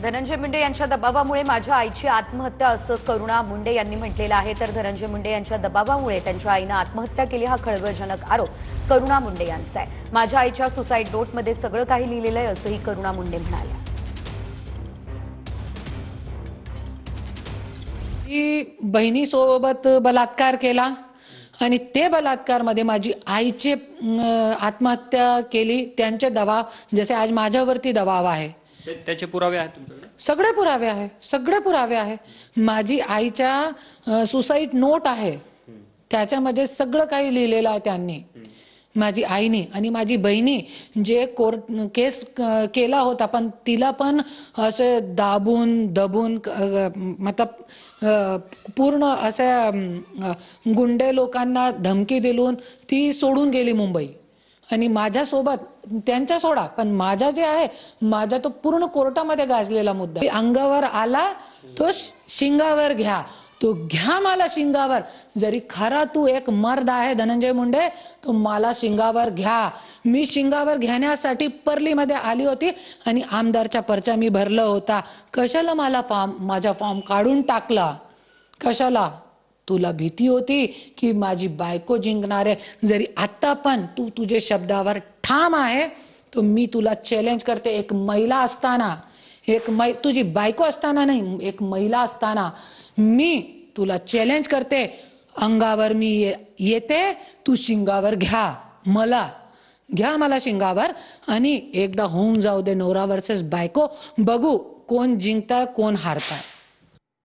धनंजय मुंडे यांच्या दबावामुळे माझ्या आईची आत्महत्या असं करुणा मुंडे यांनी म्हटलेलं आहे। तर धनंजय मुंडे यांच्या दबावामुळे त्यांच्या आईने आत्महत्या केली हा खळबळजनक आरोप करुणा मुंडे यांचा आहे। माझ्या आईच्या सुसाईड नोटमध्ये सगळं काही लिहिलेलं आहे असंही करुणा मुंडे म्हणाल्या। की बहिणीसोबत बलात्कार केला आणि ते बलात्कारमध्ये माझी आईची आत्महत्या केली। त्यांचे दबाव जसे आज माझ्यावरती दबाव आहे त्याचे पुरावे आहेत तुमच्याकडे? सगळे पुरावे आहे। माझी आईच्या सुसाईड नोट आहे, त्याच्यामध्ये सगळं काही लिहिलेलं आहे त्यांनी, माझी आईने आणि माझी बहिणी जे कोर्ट केस केला होता पण तिला पण असे दाबून दबून मतलब पूर्ण असे गुंडे लोकांना धमकी दिलून ती सोडून गेली मुंबई। आणि माझ्यासोबत त्यांच्या सोडा पण माझा जे आहे माझा तो पूर्ण कोर्टामध्ये गाजलेला मुद्दा अंगावर आला तो शिंगावर घ्या, तो घ्या मला शिंगावर। जरी खरा तू एक मर्द आहे धनंजय मुंडे तो मला शिंगावर घ्या। मी शिंगावर घेण्यासाठी परलीमध्ये आली होती आणि आमदारचा पर्चा मी भरला होता। कशाला मला माझा फॉर्म काढून टाकला? कशाला? तुला भीती होती की माझी बायको जिंकणार आहे? जरी आता पण तू तुझे शब्दावर ठाम आहे तो मी तुला चॅलेंज करते, एक महिला असताना, तुझी बायको असताना नाही, एक महिला असताना मी तुला चॅलेंज करते, अंगावर मी येते, तू शिंगावर घ्या मला शिंगावर आणि एकदा होऊन जाऊ दे नवरा वर्सेस बायको, बघू कोण जिंकता कोण हारता।